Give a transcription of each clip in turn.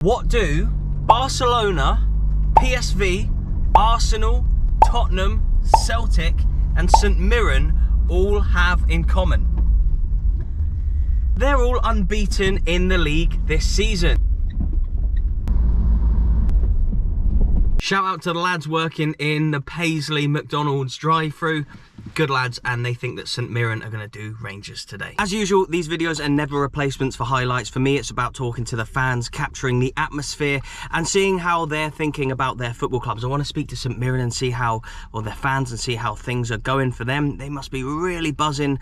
What do Barcelona, PSV, Arsenal, Tottenham, Celtic and St Mirren all have in common? They're all unbeaten in the league this season. Shout out to the lads working in the Paisley McDonald's drive-thru. Good lads, and they think that St Mirren are going to do Rangers today. As usual, these videos are never replacements for highlights. For me, it's about talking to the fans, capturing the atmosphere and seeing how they're thinking about their football clubs. I want to speak to St Mirren and see how, well, their fans, and see how things are going for them. They must be really buzzing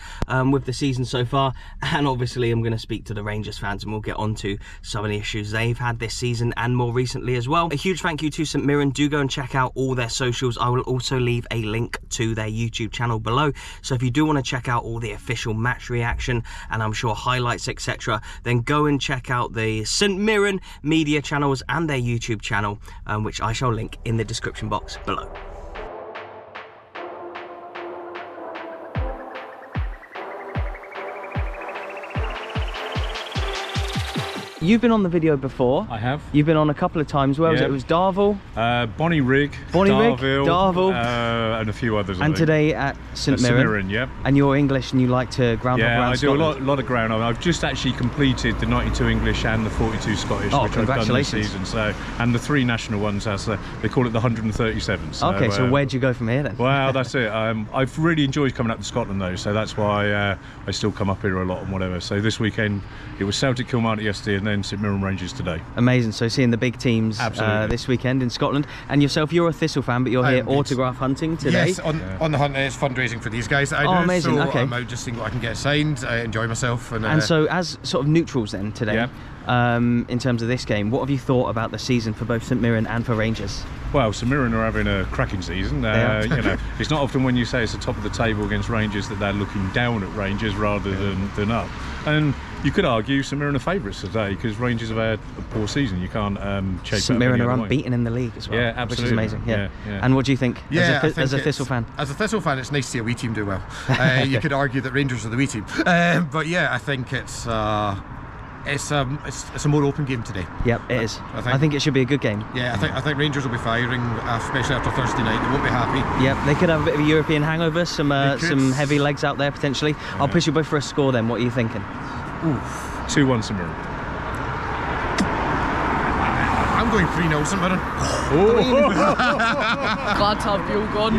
with the season so far. And obviously, I'm going to speak to the Rangers fans and we'll get on to some of the issues they've had this season and more recently as well. A huge thank you to St Mirren. Do go and check out all their socials. I will also leave a link to their YouTube channel below, so if you do want to check out all the official match reaction and I'm sure highlights, etc., then go and check out the St Mirren media channels and their YouTube channel, which I shall link in the description box below. You've been on the video before. I have. You've been on a couple of times. Where was it? It was Darvel, Bonnyrigg, Darvel, and a few others. And today at St Mirren. Yep. And you're English and you like to ground up around Scotland. I do a lot of ground up. I've just actually completed the 92 English and the 42 Scottish, which I've done this season. So, and the 3 national ones, as they call it, the 137. So, okay, so where'd you go from here then? Well, that's it. I've really enjoyed coming up to Scotland though, so that's why I still come up here a lot and whatever. So this weekend it was Celtic Kilmarnock yesterday, and then St Mirren Rangers today. Amazing. So seeing the big teams this weekend in Scotland. And yourself, you're a Thistle fan, but you're here autograph hunting today. Yes, on the hunt. It's fundraising for these guys that I do. Amazing. So okay. I'm out just seeing what I can get signed. I enjoy myself. And so as sort of neutrals then today, in terms of this game, what have you thought about the season for both St Mirren and for Rangers? Well, St Mirren are having a cracking season. You know, it's not often when you say it's the top of the table against Rangers that they're looking down at Rangers rather than up. And you could argue St Mirren are favourites today because Rangers have had a poor season. You can't chase St Mirren are unbeaten in the league as well, which is amazing. Yeah. And what do you think as a Thistle fan? As a Thistle fan, it's nice to see a wee team do well. You could argue that Rangers are the wee team, but yeah, I think it's a more open game today. Yep, it is. I think it should be a good game. Yeah, I think Rangers will be firing, especially after Thursday night. They won't be happy. Yep, they could have a bit of a European hangover. Some heavy legs out there potentially. Yeah. I'll push you both for a score then. What are you thinking? 2-1 St Mirren. I'm going 3-0 St Mirren. Glad to have Beale gone,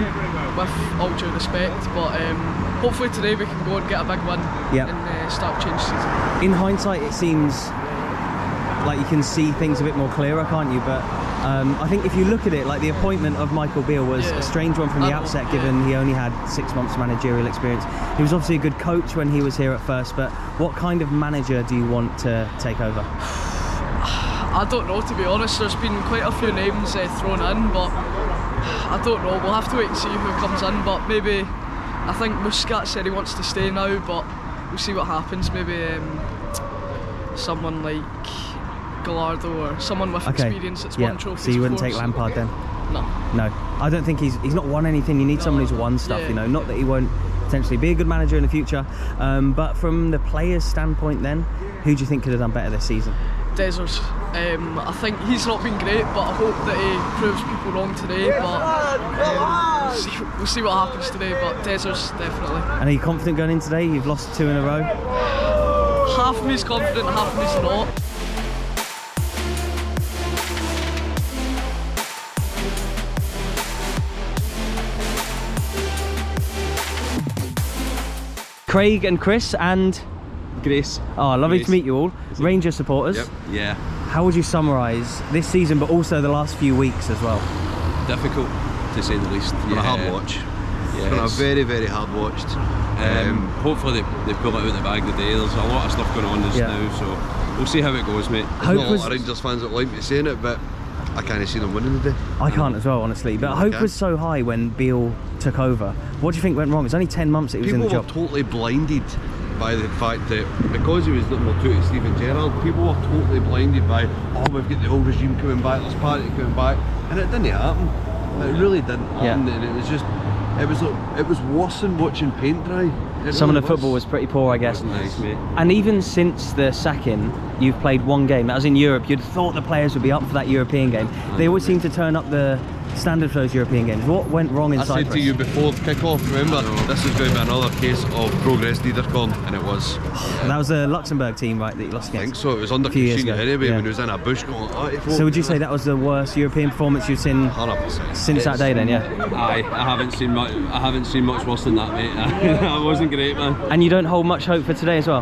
with all due respect, but hopefully today we can go and get a big win and start change season. In hindsight, it seems like you can see things a bit more clearer, can't you? But I think if you look at it, like the appointment of Michael Beale was a strange one from the outset, given he only had 6 months managerial experience. He was obviously a good coach when he was here at first, but what kind of manager do you want to take over? I don't know, to be honest. There's been quite a few names thrown in, but I don't know. We'll have to wait and see who comes in, but maybe, I think Muscat said he wants to stay now, but we'll see what happens. Maybe someone like Gallardo or someone with experience that's won trophies. So you wouldn't take Lampard then? No. No. I don't think he's not won anything. You need someone who's won stuff, you know. Not that he won't potentially be a good manager in the future, but from the players' standpoint then, who do you think could have done better this season? Desers. I think he's not been great, but I hope that he proves people wrong today. But we'll see what happens today. But Desers definitely. And are you confident going in today? You've lost 2 in a row. Half of me's confident, half of me's not. Craig and Chris and Grace. Oh, lovely to meet you all. Rangers supporters. Yep. Yeah. How would you summarise this season, but also the last few weeks as well? Difficult, to say the least. It's been a hard watch. Yeah, it's been a very, very hard watched. Hopefully they pull it out of the bag today. There's a lot of stuff going on just now, so we'll see how it goes, mate. There's not a lot of Rangers fans that like me saying it, but I can't see them winning today. I can't as well, honestly. But hope was so high when Beale took over. What do you think went wrong? It's only 10 months that he was in the job. People were totally blinded by the fact that because he was number 2 to Steven Gerrard, people were totally blinded by, oh, we've got the old regime coming back, there's party coming back, and it didn't happen. It really didn't happen, and it was just, it was worse than watching paint dry. Some of the football was pretty poor, I guess. Nice, mate. And even since the sacking, you've played one game. That was in Europe. You'd thought the players would be up for that European game. They always seem to turn up the standard for those European games. What went wrong in Cyprus? I said to you before kickoff, remember, this is going to be another case of progress leadercon, and it was. And that was the Luxembourg team, right, that you lost I think against? so. It was under Christina anyway, when he was in a bush going, So would you say that was the worst European performance you've seen 100%. since that day then, yeah? Aye, I haven't seen much worse than that, mate. That wasn't great, man. And you don't hold much hope for today as well?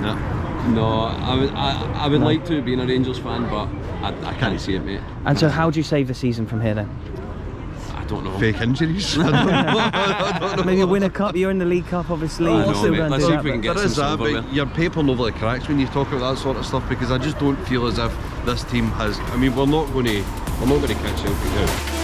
No. No, I would like to, being a Rangers fan, but I can't see it, mate. And so how do you save the season from here then? I don't know. Fake injuries. I don't know. Maybe win a cup. You're in the League Cup, obviously. Oh, You're no, still mate. going to Let's do see that, if we can but- get There is some that, silverware. but your paper nobly cracks when you talk about that sort of stuff, because I just don't feel as if this team has. I mean, we're not going to catch Celtic now.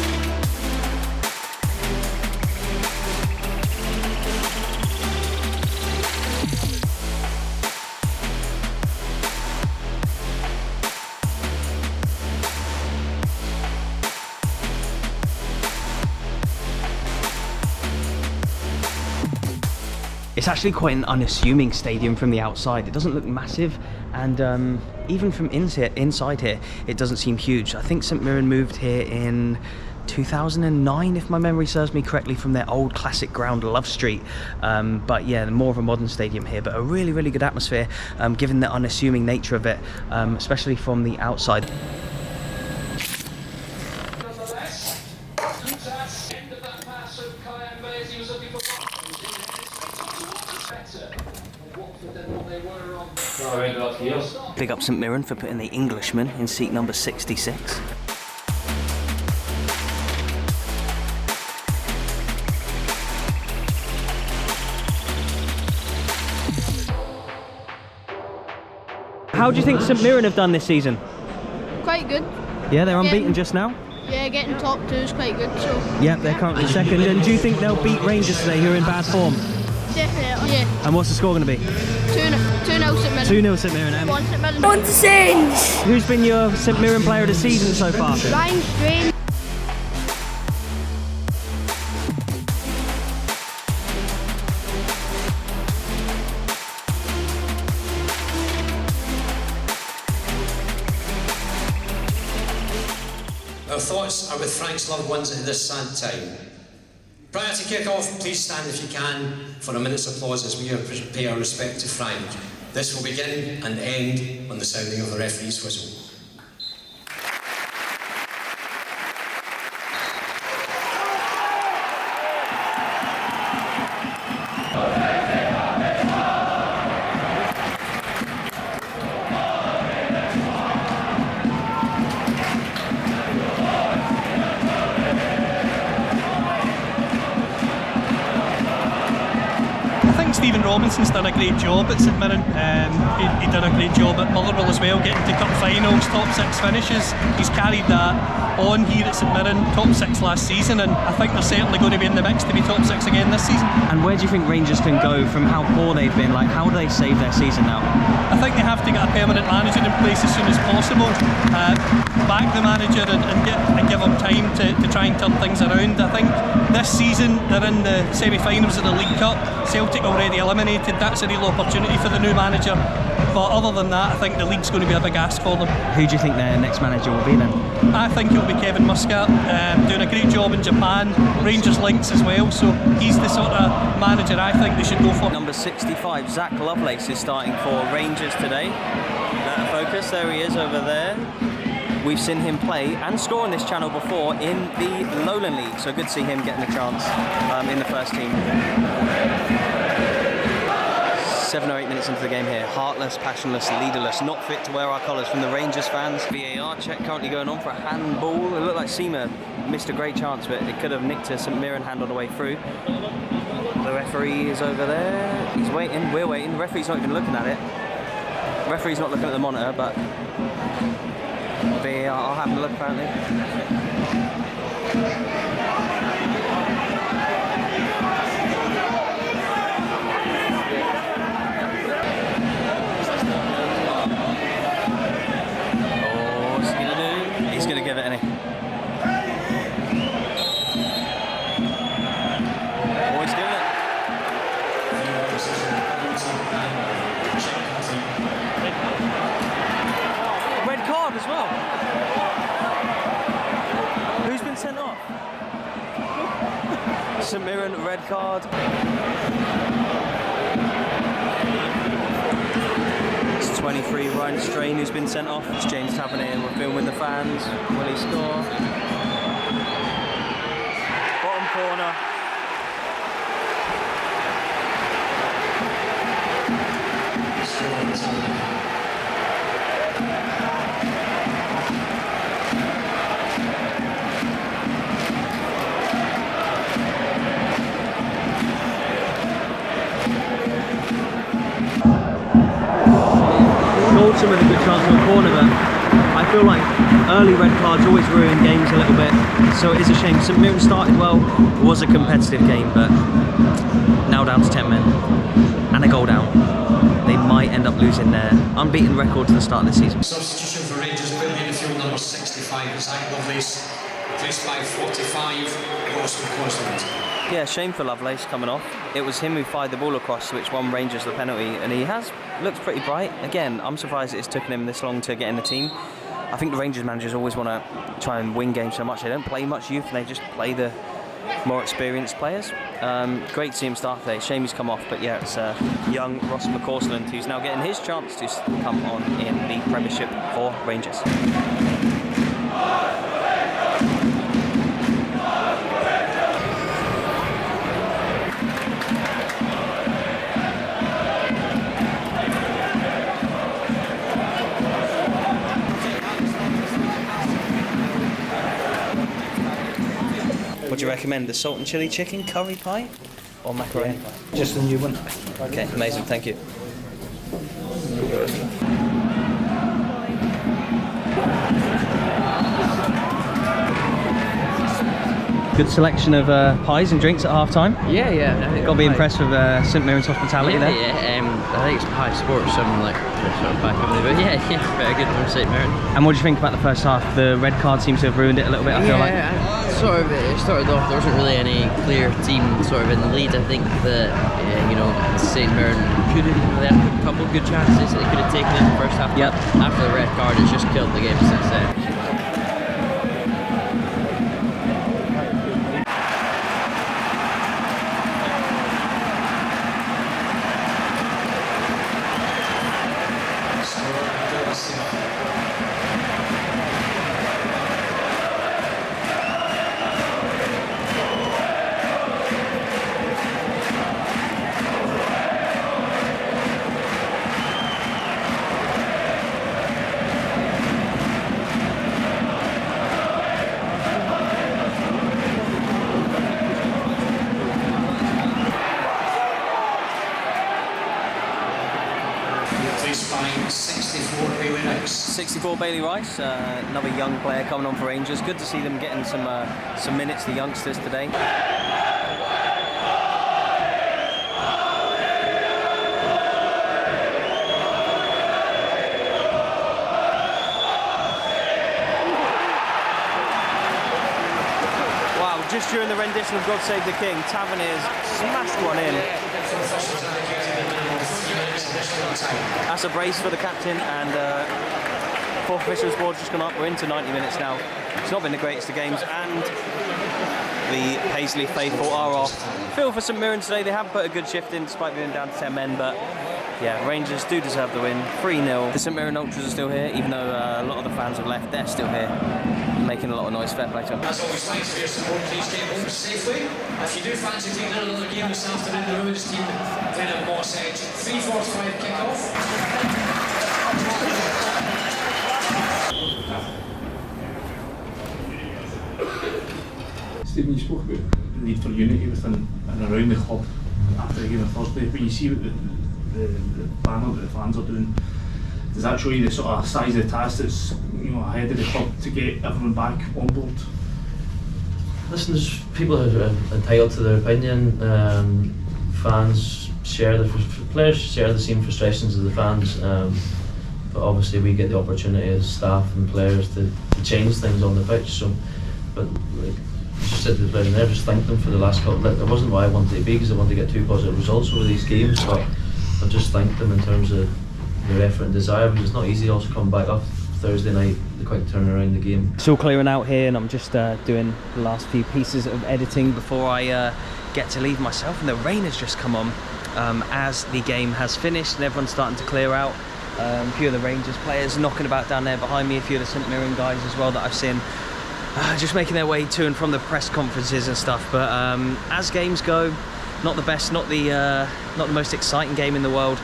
It's actually quite an unassuming stadium from the outside. It doesn't look massive, and even from inside here, it doesn't seem huge. I think St Mirren moved here in 2009, if my memory serves me correctly, from their old classic ground, Love Street. But yeah, more of a modern stadium here, but a really, really good atmosphere, given the unassuming nature of it, especially from the outside. Big up St Mirren for putting the Englishman in seat number 66. How do you think St Mirren have done this season? Quite good. Yeah, they're unbeaten just now? Yeah, getting top two is quite good, so Yeah, they're currently second. And do you think they'll beat Rangers today, who are in bad form? definitely. Yeah. And what's the score going to be? 2-0 St Mirren. 2-0 St Mirren. 1 St Mirren. On to Saints! Who's been your St Mirren player of the season so far? Ryan Strain. Our thoughts are with Frank's loved ones at this sad time. Prior to kick-off, please stand if you can for a minute's applause as we pay our respect to Frank. This will begin and end on the sounding of the referee's whistle. Stephen Robinson's done a great job at St Mirren. He done a great job at Motherwell as well, getting to cup finals, top 6 finishes. He's carried that on here at St Mirren, top 6 last season, and I think they're certainly going to be in the mix to be top 6 again this season. And where do you think Rangers can go from how poor they've been? Like, how do they save their season now? I think they have to get a permanent manager in place as soon as possible. Back the manager and give him time to try and turn things around. I think this season they're in the semi-finals of the League Cup. Celtic already eliminated. That's a real opportunity for the new manager. But other than that, I think the league's going to be a big ask for them. Who do you think their next manager will be then? I think it'll be Kevin Muscat, doing a great job in Japan, Rangers links as well, so he's the sort of manager I think they should go for. Number 65, Zach Lovelace is starting for Rangers today. Focus, there he is over there. We've seen him play and score on this channel before in the Lowland League, so good to see him getting a chance in the first team. 7 or 8 minutes into the game here. Heartless, passionless, leaderless, not fit to wear our colours from the Rangers fans. VAR check currently going on for a handball. It looked like Seamer missed a great chance, but it could have nicked a St Mirren hand on the way through. The referee is over there. He's waiting, we're waiting. The referee's not even looking at it. The referee's not looking at the monitor, but VAR are having a look apparently. Give it any. Oh, he's giving it. St Mirren, red card. It's 23, Ryan Strain who's been sent off. It's James Tavernier, we're filming the fans. Will he score? Bottom corner. Goldson with a good chance on the corner, but I feel like early red cards always ruin games a little bit, so it is a shame. St Mirren started well, it was a competitive game, but now down to 10 men and a goal down. They might end up losing their unbeaten record to the start of the season. Substitution for Rangers, putting in the field number 65, Zach Lovelace, replaced by 45, Ross McCausland. Yeah, shame for Lovelace coming off. It was him who fired the ball across, which won Rangers the penalty, and he has looked pretty bright. Again, I'm surprised it's taken him this long to get in the team. I think the Rangers managers always want to try and win games so much. They don't play much youth, and they just play the more experienced players. Great to see him start today. Shame he's come off, but yeah, it's young Ross McCausland who's now getting his chance to come on in the Premiership for Rangers. What do you recommend? The salt and chili chicken, curry pie, or macaroni pie? Just the new one. Okay, amazing, thank you. Good selection of pies and drinks at half time. Yeah. Got to be impressed with St Mirren's hospitality there. Yeah. I think it's pie sports, something like sort of back over there. But yeah, very good from St Mirren. And what do you think about the first half? The red card seems to have ruined it a little bit, I feel like. It started off, there wasn't really any clear team sort of in the lead. I think that, St Mirren they had a couple of good chances that they could have taken in the first half. Yep. After the red card, it's just killed the game since then. Replaced by 64, Bailey Rice. 64 Bailey Rice, another young player coming on for Rangers. Good to see them getting some minutes, the youngsters today. Wow, just during the rendition of God Save the King, Tavernier's smashed one in. That's a brace for the captain, and fourth officials board's just gone up. We're into 90 minutes now. It's not been the greatest of games, and the Paisley faithful are off. Feel for St Mirren today, they have put a good shift in despite being down to 10 men, but yeah, Rangers do deserve the win. 3-0. The St Mirren Ultras are still here, even though a lot of the fans have left, they're still here, making a lot of noise. Fair play to them. As always, thanks for your support. Please get home safely. If you do fancy taking another game this afternoon, the women's team playing at Moss Edge. 3:45 kickoff. Stephen, you spoke about the need for unity within and around the club after the game on Thursday. When you see what the banner that the fans are doing, does that show you the sort of size of the task that's ahead of the club to get everyone back on board? Listen, there's people who are entitled to their opinion. Fans share players share the same frustrations as the fans, but obviously we get the opportunity as staff and players to change things on the pitch. So, but like, just said to the players, I just thank them for the last couple. It wasn't why I wanted to be, because I wanted to get 2 positive results over these games, but I just thanked them in terms of their effort and desire, because it's not easy also coming back off Thursday night quick turnaround the game. It's all clearing out here, and I'm just doing the last few pieces of editing before I get to leave myself. And the rain has just come on as the game has finished, and everyone's starting to clear out. A few of the Rangers players knocking about down there behind me, a few of the St Mirren guys as well that I've seen just making their way to and from the press conferences and stuff. But as games go, not the best, not the most exciting game in the world.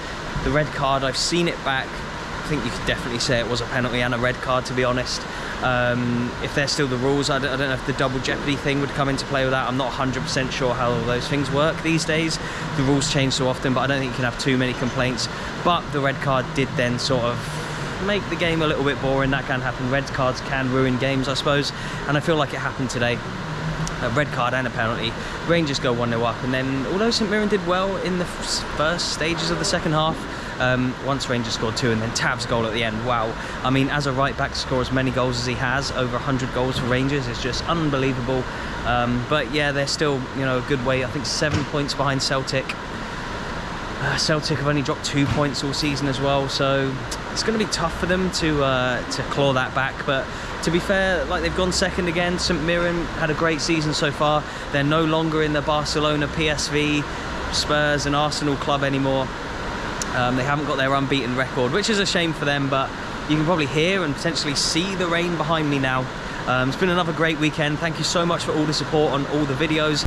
The red card, I've seen it back. I think you could definitely say it was a penalty and a red card, to be honest. If they're still the rules, I don't know if the double jeopardy thing would come into play with that. I'm not 100% sure how all those things work these days. The rules change so often, but I don't think you can have too many complaints. But the red card did then sort of make the game a little bit boring. That can happen. Red cards can ruin games, I suppose, and I feel like it happened today. A red card and a penalty. Rangers go 1-0 up, and then although St Mirren did well in the first stages of the second half, once Rangers scored 2 and then Tav's goal at the end, wow. I mean, as a right back to score as many goals as he has, over 100 goals for Rangers, is just unbelievable. But yeah, they're still, you know, a good way, I think 7 points behind Celtic. Celtic have only dropped 2 points all season as well, so it's going to be tough for them to claw that back. But to be fair, like, they've gone second again. St Mirren had a great season so far. They're no longer in the Barcelona, PSV, Spurs and Arsenal club anymore. They haven't got their unbeaten record, which is a shame for them, but you can probably hear and potentially see the rain behind me now. It's been another great weekend. Thank you so much for all the support on all the videos.